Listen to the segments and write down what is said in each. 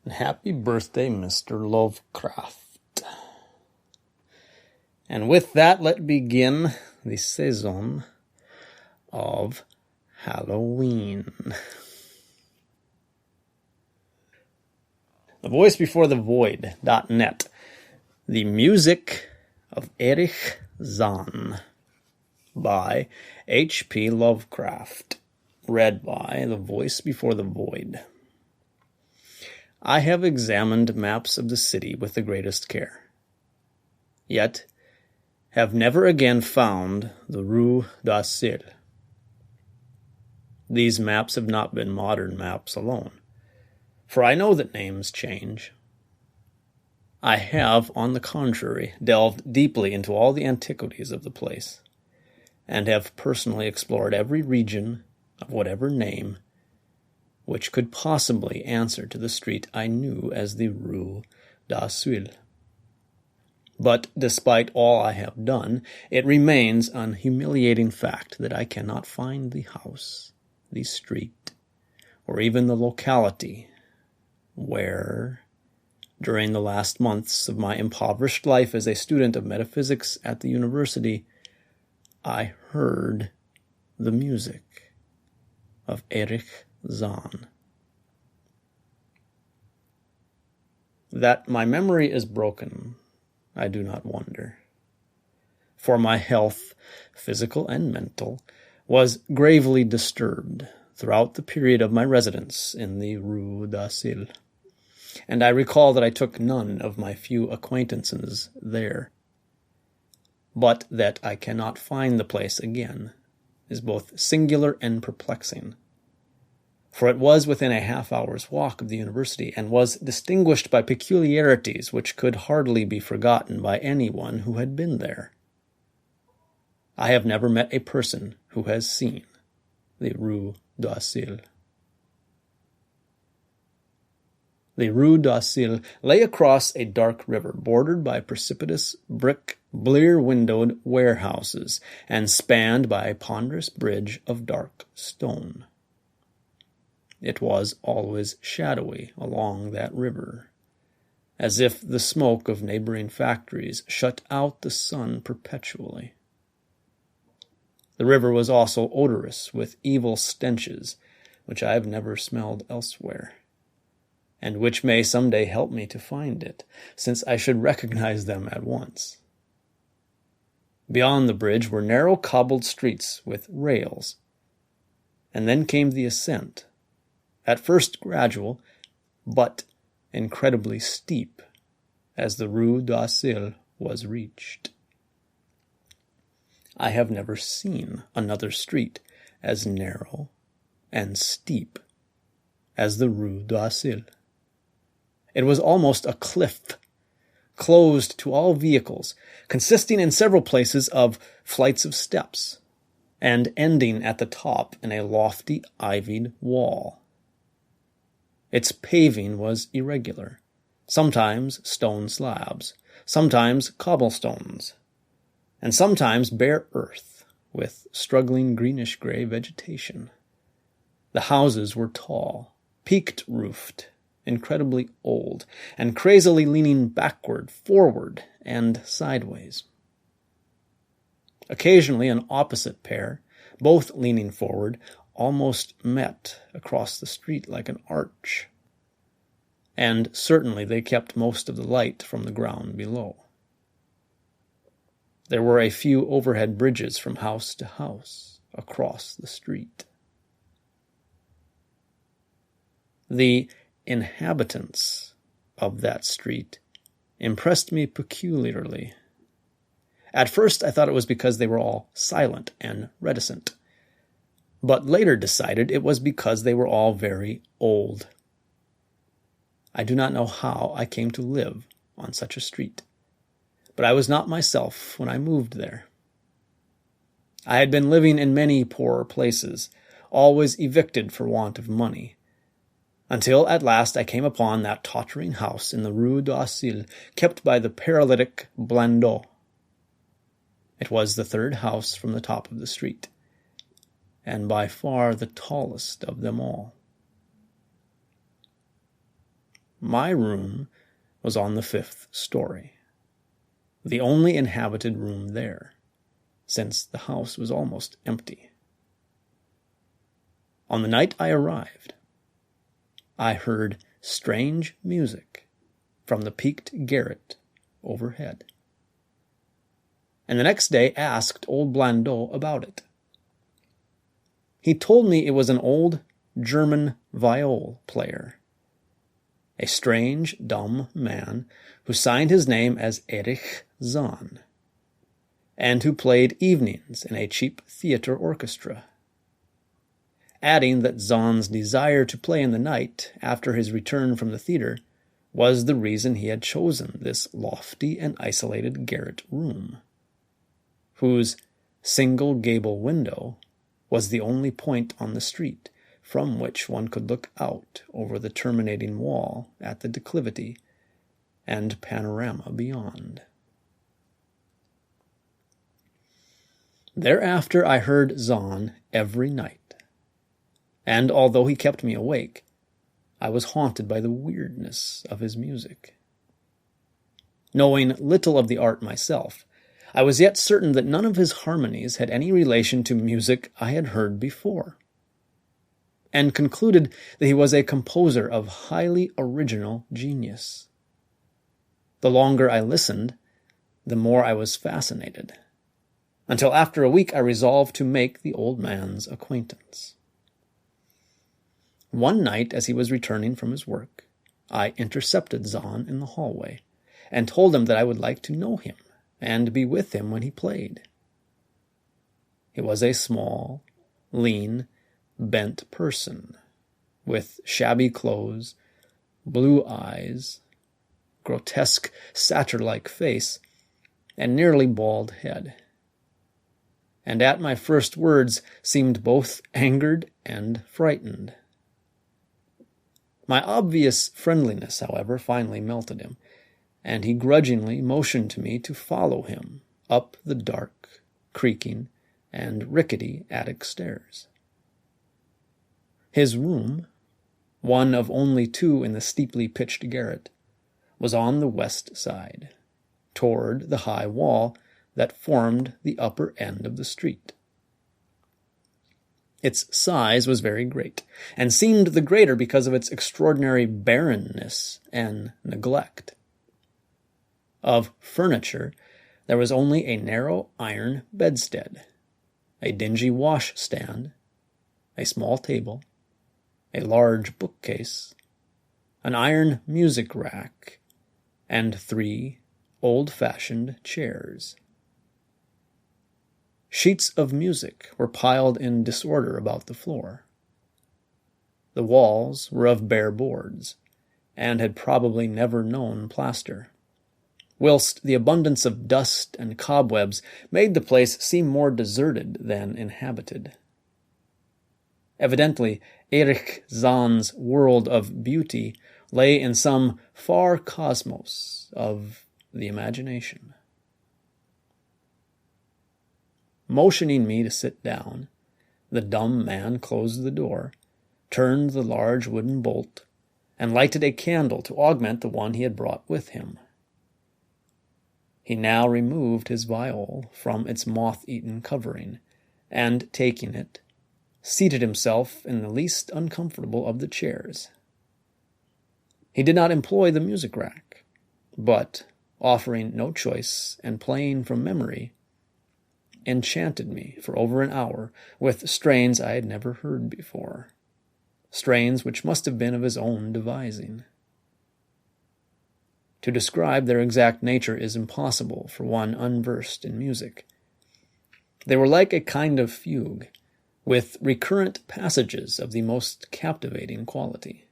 And happy birthday, Mr. Lovecraft. And with that, let's begin the season of Halloween. The Voice Before the Void.net. The Music of Erich Zann by H.P. Lovecraft. Read by The Voice Before the Void. I have examined maps of the city with the greatest care, yet have never again found the Rue d'Assir. These maps have not been modern maps alone, for I know that names change. I have, on the contrary, delved deeply into all the antiquities of the place, and have personally explored every region of whatever name which could possibly answer to the street I knew as the Rue d'Assir. But despite all I have done, it remains an humiliating fact that I cannot find the house, the street, or even the locality where, during the last months of my impoverished life as a student of metaphysics at the university, I heard the music of Erich Zann. That my memory is broken, I do not wonder, for my health, physical and mental, was gravely disturbed throughout the period of my residence in the Rue d'Assir, and I recall that I took none of my few acquaintances there. But that I cannot find the place again is both singular and perplexing, for it was within a half-hour's walk of the university, and was distinguished by peculiarities which could hardly be forgotten by anyone who had been there. I have never met a person who has seen the Rue d'Assir. The Rue d'Assir lay across a dark river, bordered by precipitous brick, blear-windowed warehouses, and spanned by a ponderous bridge of dark stone. It was always shadowy along that river, as if the smoke of neighboring factories shut out the sun perpetually. The river was also odorous with evil stenches, which I have never smelled elsewhere, and which may someday help me to find it, since I should recognize them at once. Beyond the bridge were narrow cobbled streets with rails, and then came the ascent, at first gradual, but incredibly steep, as the Rue d'Assir was reached. I have never seen another street as narrow and steep as the Rue d'Assir. It was almost a cliff, closed to all vehicles, consisting in several places of flights of steps, and ending at the top in a lofty ivied wall. Its paving was irregular, sometimes stone slabs, sometimes cobblestones, and sometimes bare earth with struggling greenish-gray vegetation. The houses were tall, peaked-roofed, incredibly old, and crazily leaning backward, forward, and sideways. Occasionally an opposite pair, both leaning forward, almost met across the street like an arch, and certainly they kept most of the light from the ground below. There were a few overhead bridges from house to house across the street. The inhabitants of that street impressed me peculiarly. At first I thought it was because they were all silent and reticent, but later decided it was because they were all very old. I do not know how I came to live on such a street, but I was not myself when I moved there. I had been living in many poorer places, always evicted for want of money, until at last I came upon that tottering house in the Rue d'Assir, kept by the paralytic Blandot. It was the third house from the top of the street, and by far the tallest of them all. my room was on the 5th story, the only inhabited room there, since the house was almost empty. On the night I arrived, I heard strange music from the peaked garret overhead, and the next day asked old Blandot about it. He told me it was an old German viol player, a strange, dumb man who signed his name as Erich Zahn, and who played evenings in a cheap theater orchestra, adding that Zahn's desire to play in the night after his return from the theater was the reason he had chosen this lofty and isolated garret room, whose single gable window was the only point on the street from which one could look out over the terminating wall at the declivity and panorama beyond. Thereafter I heard Zahn every night, and although he kept me awake, I was haunted by the weirdness of his music. Knowing little of the art myself, I was yet certain that none of his harmonies had any relation to music I had heard before, and concluded that he was a composer of highly original genius. The longer I listened, the more I was fascinated, until after a week I resolved to make the old man's acquaintance. One night, as he was returning from his work, I intercepted Zahn in the hallway and told him that I would like to know him and be with him when he played. He was a small, lean, bent person, with shabby clothes, blue eyes, grotesque satyr-like face, and nearly bald head, and at my first words seemed both angered and frightened. My obvious friendliness, however, finally melted him, and he grudgingly motioned to me to follow him up the dark, creaking, and rickety attic stairs. His room, one of only 2 in the steeply pitched garret, was on the west side, toward the high wall that formed the upper end of the street. Its size was very great, and seemed the greater because of its extraordinary barrenness and neglect. Of furniture, there was only a narrow iron bedstead, a dingy washstand, a small table, a large bookcase, an iron music rack, and 3 old-fashioned chairs. Sheets of music were piled in disorder about the floor. The walls were of bare boards, and had probably never known plaster, whilst the abundance of dust and cobwebs made the place seem more deserted than inhabited. Evidently, Erich Zahn's world of beauty lay in some far cosmos of the imagination. Motioning me to sit down, the dumb man closed the door, turned the large wooden bolt, and lighted a candle to augment the one he had brought with him. He now removed his viol from its moth-eaten covering, and, taking it, seated himself in the least uncomfortable of the chairs. He did not employ the music rack, but, offering no choice and playing from memory, enchanted me for over an hour with strains I had never heard before, strains which must have been of his own devising. To describe their exact nature is impossible for one unversed in music. They were like a kind of fugue, with recurrent passages of the most captivating quality,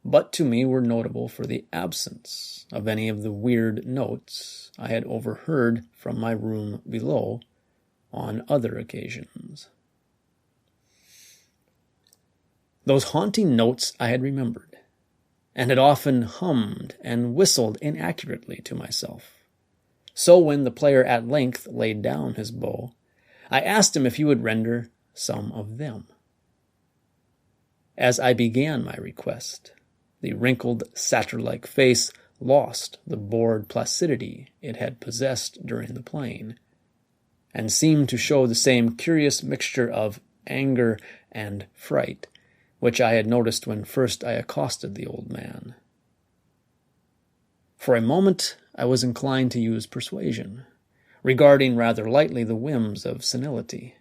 but to me were notable for the absence of any of the weird notes I had overheard from my room below on other occasions. Those haunting notes I had remembered, and had often hummed and whistled inaccurately to myself. So when the player at length laid down his bow, I asked him if he would render some of them. As I began my request, The wrinkled, satyr-like face lost the bored placidity it had possessed during the playing, and seemed to show the same curious mixture of anger and fright which I had noticed when first I accosted the old man. For a moment I was inclined to use persuasion, regarding rather lightly the whims of senility,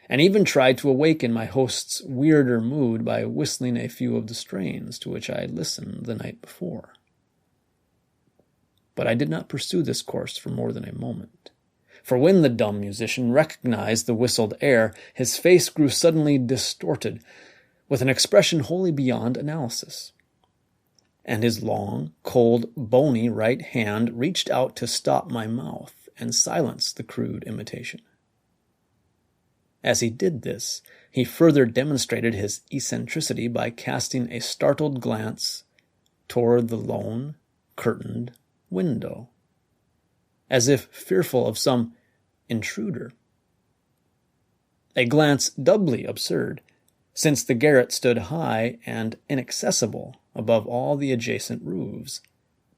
and even tried to awaken my host's weirder mood by whistling a few of the strains to which I had listened the night before. But I did not pursue this course for more than a moment, for when the dumb musician recognized the whistled air, his face grew suddenly distorted, with an expression wholly beyond analysis, and his long, cold, bony right hand reached out to stop my mouth and silence the crude imitation. As he did this, he further demonstrated his eccentricity by casting a startled glance toward the lone, curtained window, as if fearful of some intruder. A glance doubly absurd, since the garret stood high and inaccessible above all the adjacent roofs,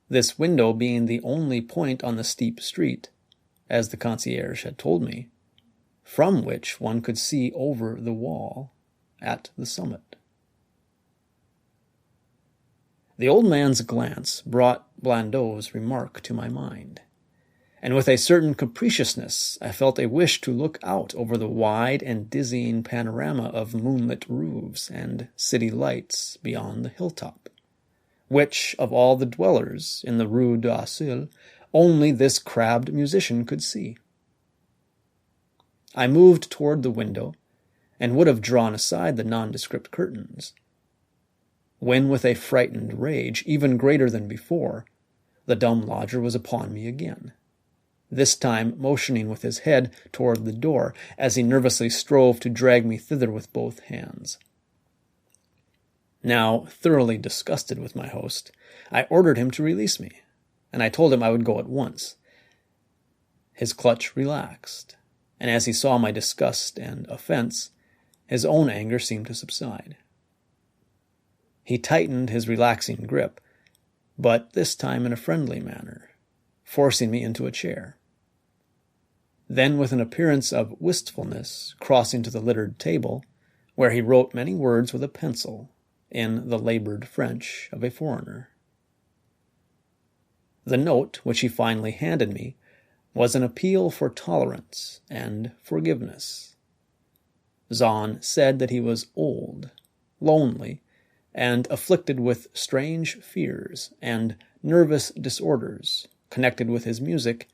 this window being the only point on the steep street, as the concierge had told me, from which one could see over the wall at the summit. The old man's glance brought Blandot's remark to my mind, and with a certain capriciousness I felt a wish to look out over the wide and dizzying panorama of moonlit roofs and city lights beyond the hilltop, which, of all the dwellers in the Rue d'Assile, only this crabbed musician could see. I moved toward the window, and would have drawn aside the nondescript curtains, when with a frightened rage even greater than before, the dumb lodger was upon me again, this time motioning with his head toward the door as he nervously strove to drag me thither with both hands. Now, thoroughly disgusted with my host, I ordered him to release me, and I told him I would go at once. His clutch relaxed, and as he saw my disgust and offense, his own anger seemed to subside. He tightened his relaxing grip, but this time in a friendly manner, forcing me into a chair. Then, with an appearance of wistfulness, crossing to the littered table, where he wrote many words with a pencil in the labored French of a foreigner. The note which he finally handed me was an appeal for tolerance and forgiveness. Zahn said that he was old, lonely, and afflicted with strange fears and nervous disorders connected with his music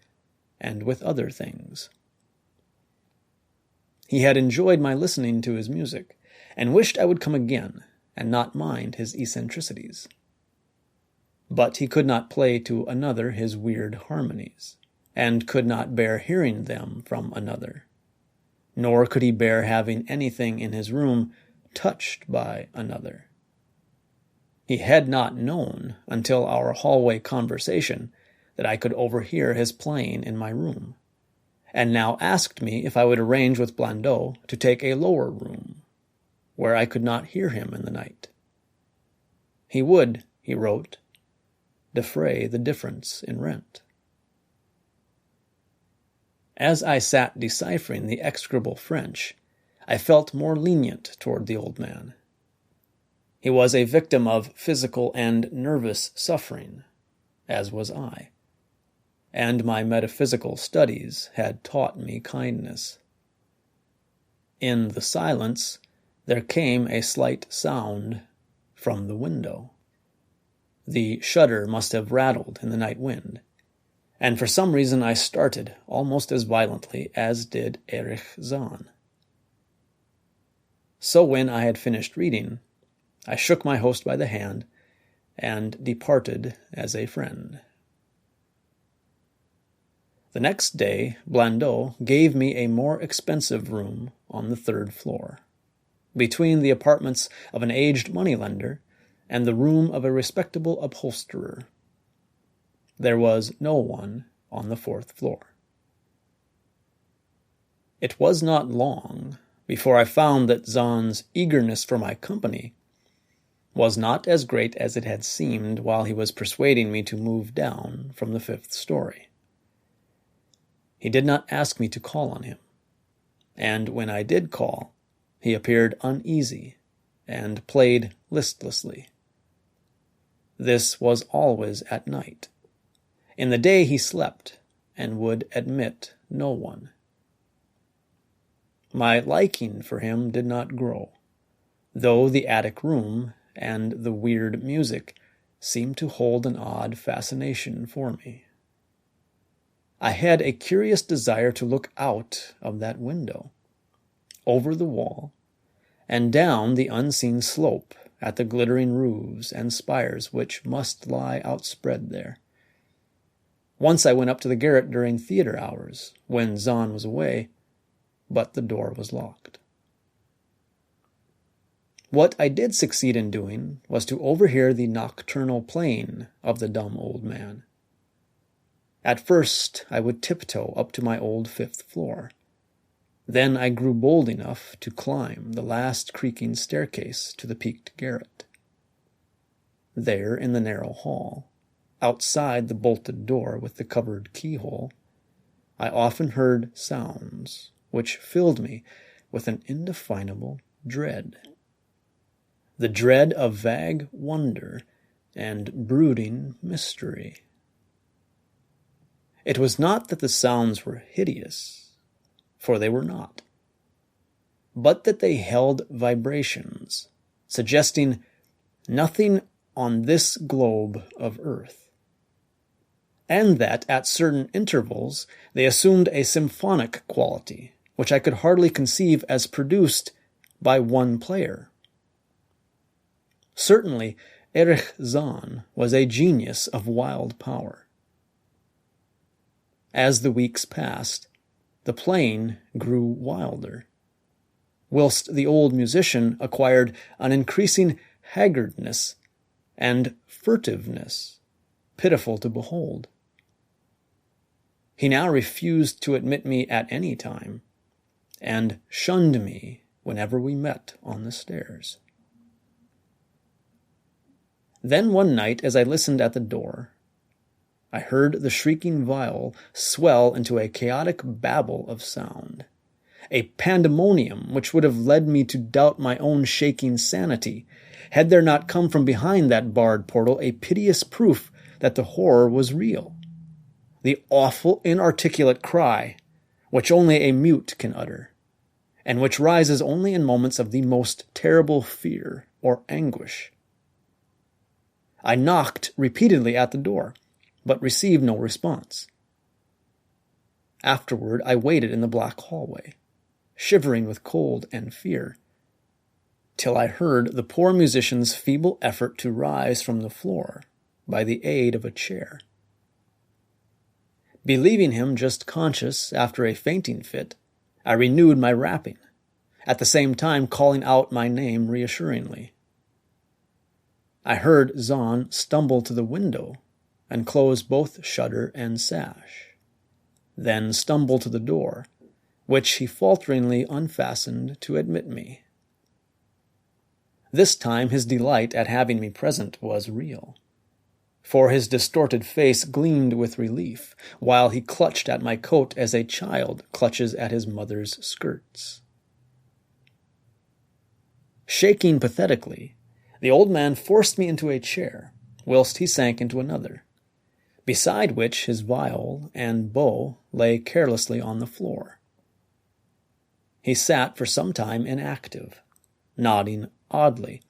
and with other things. He had enjoyed my listening to his music, and wished I would come again and not mind his eccentricities. But he could not play to another his weird harmonies, and could not bear hearing them from another, nor could he bear having anything in his room touched by another. He had not known, until our hallway conversation, that I could overhear his playing in my room, and now asked me if I would arrange with Blandot to take a lower room, where I could not hear him in the night. He would, he wrote, defray the difference in rent. As I sat deciphering the execrable French, I felt more lenient toward the old man. He was a victim of physical and nervous suffering, as was I, and my metaphysical studies had taught me kindness. In the silence, there came a slight sound from the window. The shutter must have rattled in the night wind, and for some reason I started almost as violently as did Erich Zahn. So when I had finished reading, I shook my host by the hand and departed as a friend. The next day, Blandot gave me a more expensive room on the 3rd floor, between the apartments of an aged moneylender and the room of a respectable upholsterer. There was no one on the 4th floor. It was not long before I found that Zahn's eagerness for my company was not as great as it had seemed while he was persuading me to move down from the 5th story. He did not ask me to call on him, and when I did call, he appeared uneasy and played listlessly. This was always at night. In the day he slept and would admit no one. My liking for him did not grow, though the attic room and the weird music seemed to hold an odd fascination for me. I had a curious desire to look out of that window, over the wall, and down the unseen slope at the glittering roofs and spires which must lie outspread there. Once I went up to the garret during theater hours, when Zahn was away, but the door was locked. What I did succeed in doing was to overhear the nocturnal playing of the dumb old man. At first I would tiptoe up to my old 5th floor. Then I grew bold enough to climb the last creaking staircase to the peaked garret. There, in the narrow hall, outside the bolted door with the covered keyhole, I often heard sounds which filled me with an indefinable dread. The dread of vague wonder and brooding mystery. It was not that the sounds were hideous, for they were not, but that they held vibrations, suggesting nothing on this globe of earth, and that at certain intervals they assumed a symphonic quality, which I could hardly conceive as produced by one player. Certainly, Erich Zahn was a genius of wild power. As the weeks passed, the playing grew wilder, whilst the old musician acquired an increasing haggardness and furtiveness, pitiful to behold. He now refused to admit me at any time, and shunned me whenever we met on the stairs. Then one night, as I listened at the door, I heard the shrieking viol swell into a chaotic babble of sound, a pandemonium which would have led me to doubt my own shaking sanity, had there not come from behind that barred portal a piteous proof that the horror was real, the awful inarticulate cry which only a mute can utter, and which rises only in moments of the most terrible fear or anguish. I knocked repeatedly at the door, but received no response. Afterward, I waited in the black hallway, shivering with cold and fear, till I heard the poor musician's feeble effort to rise from the floor by the aid of a chair. Believing him just conscious after a fainting fit, I renewed my rapping, at the same time calling out my name reassuringly. I heard Zahn stumble to the window and close both shutter and sash, then stumble to the door, which he falteringly unfastened to admit me. This time his delight at having me present was real, for his distorted face gleamed with relief, while he clutched at my coat as a child clutches at his mother's skirts. Shaking pathetically, the old man forced me into a chair, whilst he sank into another, beside which his viol and bow lay carelessly on the floor. He sat for some time inactive, nodding oddly,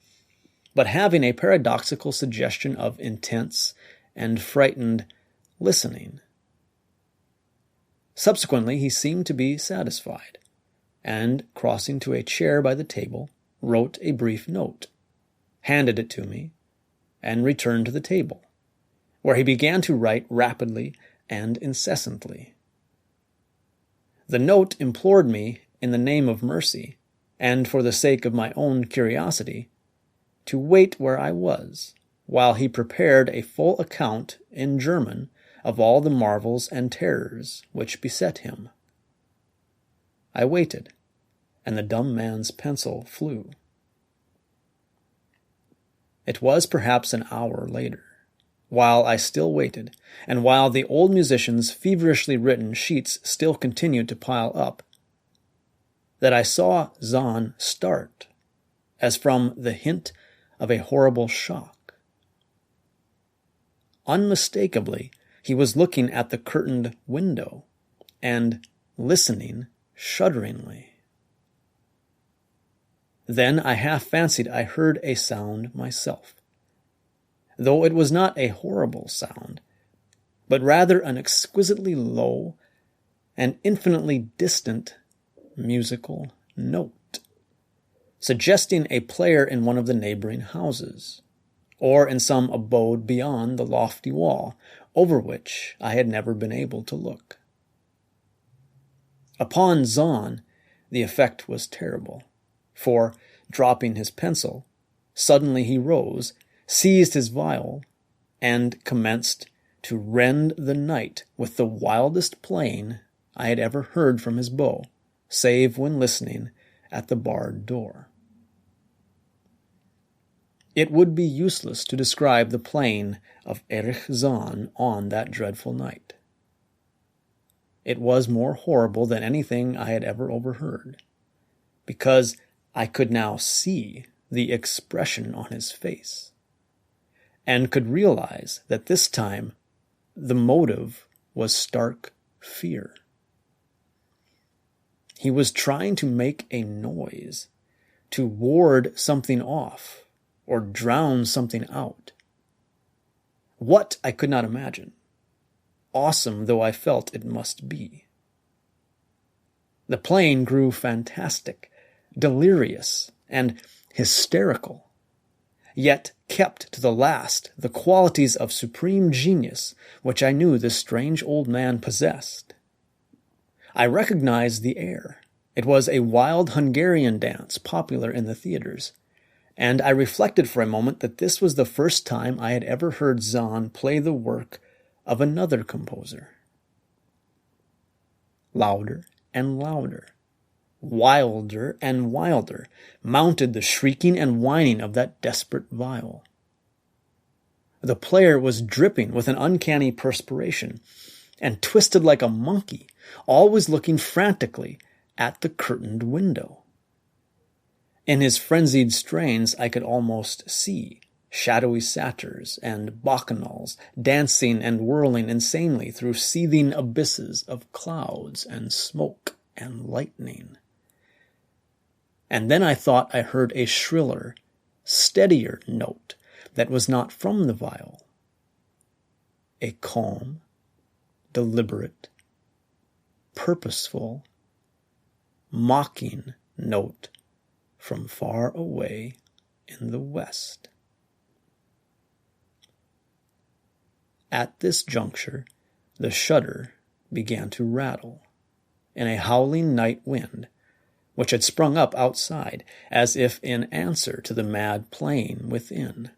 but having a paradoxical suggestion of intense and frightened listening. Subsequently, he seemed to be satisfied, and, crossing to a chair by the table, wrote a brief note, handed it to me, and returned to the table, where he began to write rapidly and incessantly. The note implored me, in the name of mercy, and for the sake of my own curiosity, to wait where I was, while he prepared a full account in German of all the marvels and terrors which beset him. I waited, and the dumb man's pencil flew. It was perhaps an hour later, while I still waited, and while the old musician's feverishly written sheets still continued to pile up, that I saw Zahn start, as from the hint of a horrible shock. Unmistakably, he was looking at the curtained window, and listening shudderingly. Then I half fancied I heard a sound myself, though it was not a horrible sound, but rather an exquisitely low and infinitely distant musical note, suggesting a player in one of the neighboring houses, or in some abode beyond the lofty wall, over which I had never been able to look. Upon Zahn, the effect was terrible, for, dropping his pencil, suddenly he rose, seized his viol, and commenced to rend the night with the wildest playing I had ever heard from his bow, save when listening at the barred door. It would be useless to describe the playing of Erich Zahn on that dreadful night. It was more horrible than anything I had ever overheard, because I could now see the expression on his face, and could realize that this time the motive was stark fear. He was trying to make a noise, to ward something off, or drown something out. What, I could not imagine, awesome though I felt it must be. The playing grew fantastic, delirious, and hysterical, yet kept to the last the qualities of supreme genius which I knew this strange old man possessed. I recognized the air. It was a wild Hungarian dance popular in the theaters, and I reflected for a moment that this was the first time I had ever heard Zahn play the work of another composer. Louder and louder, wilder and wilder, mounted the shrieking and whining of that desperate viol. The player was dripping with an uncanny perspiration, and twisted like a monkey, always looking frantically at the curtained window. In his frenzied strains I could almost see shadowy satyrs and bacchanals dancing and whirling insanely through seething abysses of clouds and smoke and lightning. And then I thought I heard a shriller, steadier note that was not from the viol. A calm, deliberate, purposeful, mocking note from far away in the west. At this juncture, the shutter began to rattle in a howling night wind, which had sprung up outside, as if in answer to the mad playing within.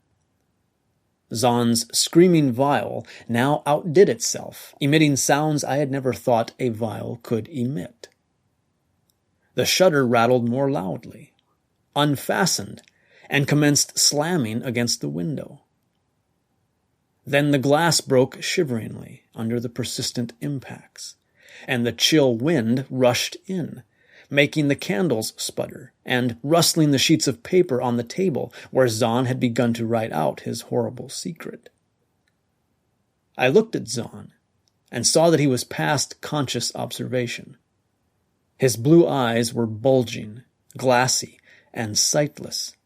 Zahn's screaming viol now outdid itself, emitting sounds I had never thought a viol could emit. The shutter rattled more loudly, unfastened, and commenced slamming against the window. Then the glass broke shiveringly under the persistent impacts, and the chill wind rushed in, making the candles sputter and rustling the sheets of paper on the table where Zahn had begun to write out his horrible secret. I looked at Zahn and saw that he was past conscious observation. His blue eyes were bulging, glassy, and sightless,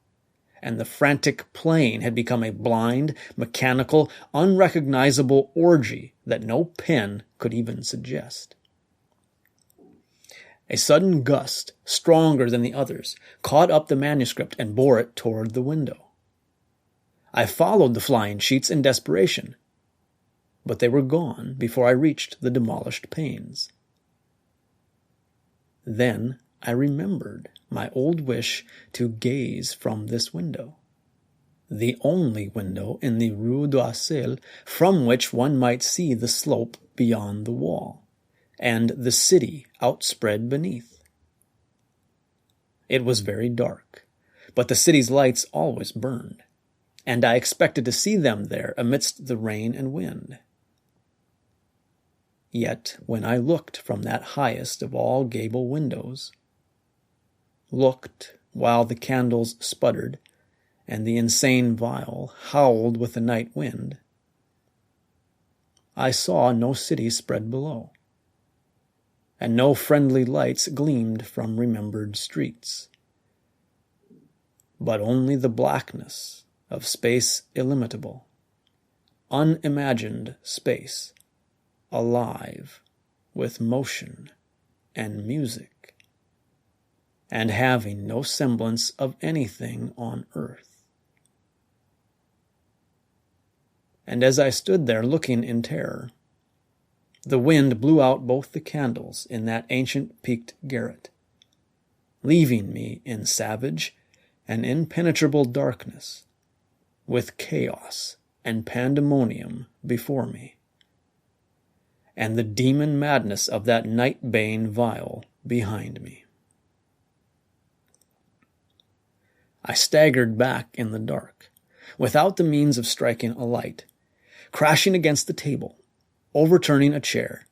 and the frantic playing had become a blind, mechanical, unrecognizable orgy that no pen could even suggest. A sudden gust, stronger than the others, caught up the manuscript and bore it toward the window. I followed the flying sheets in desperation, but they were gone before I reached the demolished panes. Then I remembered my old wish to gaze from this window, the only window in the Rue d'Oiselle from which one might see the slope beyond the wall, and the city outspread beneath. It was very dark, but the city's lights always burned, and I expected to see them there amidst the rain and wind. Yet when I looked from that highest of all gable windows, looked while the candles sputtered and the insane viol howled with the night wind, I saw no city spread below, and no friendly lights gleamed from remembered streets, but only the blackness of space illimitable, unimagined space, alive with motion and music, and having no semblance of anything on earth. And as I stood there looking in terror, the wind blew out both the candles in that ancient peaked garret, leaving me in savage and impenetrable darkness, with chaos and pandemonium before me, and the demon madness of that night-bane viol behind me. I staggered back in the dark, without the means of striking a light, crashing against the table, overturning a chair,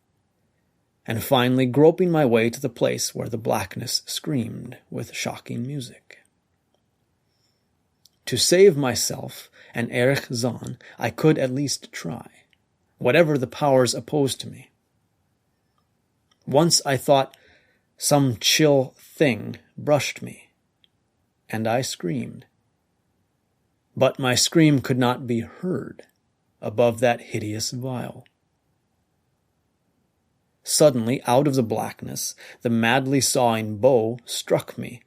and finally groping my way to the place where the blackness screamed with shocking music. To save myself and Erich Zann, I could at least try, whatever the powers opposed to me. Once I thought some chill thing brushed me, and I screamed. But my scream could not be heard above that hideous viol. Suddenly, out of the blackness, the madly sawing bow struck me,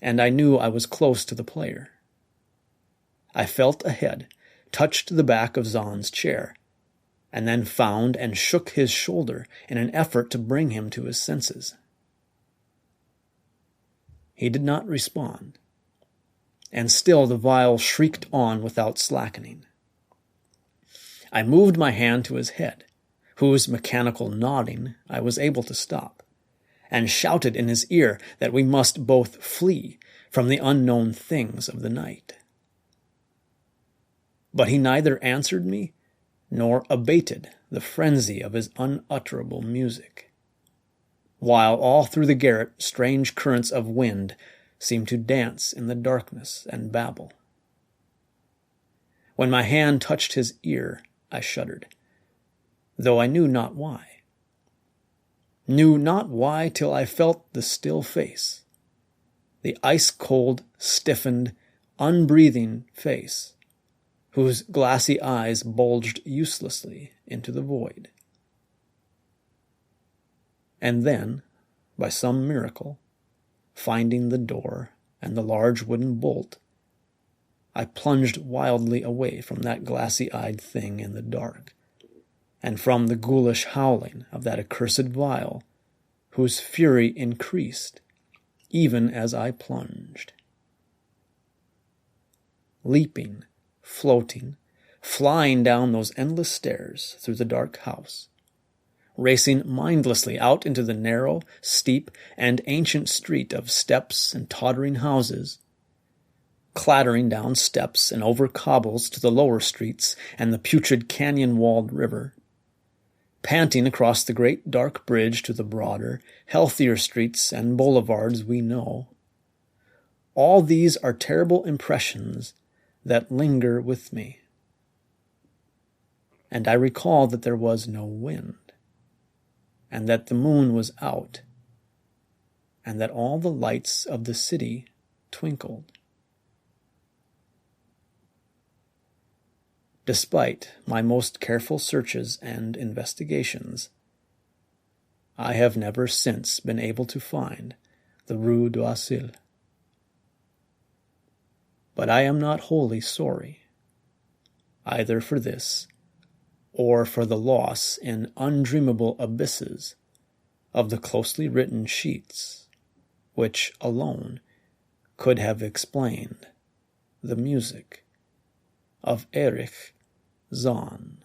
and I knew I was close to the player. I felt ahead, touched the back of Zann's chair, and then found and shook his shoulder in an effort to bring him to his senses. He did not respond, and still the viol shrieked on without slackening. I moved my hand to his head, whose mechanical nodding I was able to stop, and shouted in his ear that we must both flee from the unknown things of the night. But he neither answered me nor abated the frenzy of his unutterable music, while all through the garret strange currents of wind seemed to dance in the darkness and babble. When my hand touched his ear, I shuddered, though I knew not why. Knew not why till I felt the still face, the ice-cold, stiffened, unbreathing face, whose glassy eyes bulged uselessly into the void. And then, by some miracle, finding the door and the large wooden bolt, I plunged wildly away from that glassy-eyed thing in the dark, and from the ghoulish howling of that accursed viol, whose fury increased even as I plunged. Leaping, floating, flying down those endless stairs through the dark house, racing mindlessly out into the narrow, steep, and ancient street of steps and tottering houses, clattering down steps and over cobbles to the lower streets and the putrid canyon-walled river, panting across the great dark bridge to the broader, healthier streets and boulevards we know. All these are terrible impressions that linger with me. And I recall that there was no wind, and that the moon was out, and that all the lights of the city twinkled. Despite my most careful searches and investigations, I have never since been able to find the Rue d'Oisille. But I am not wholly sorry, either for this or for the loss in undreamable abysses of the closely written sheets, which alone could have explained the music of Erich Zann.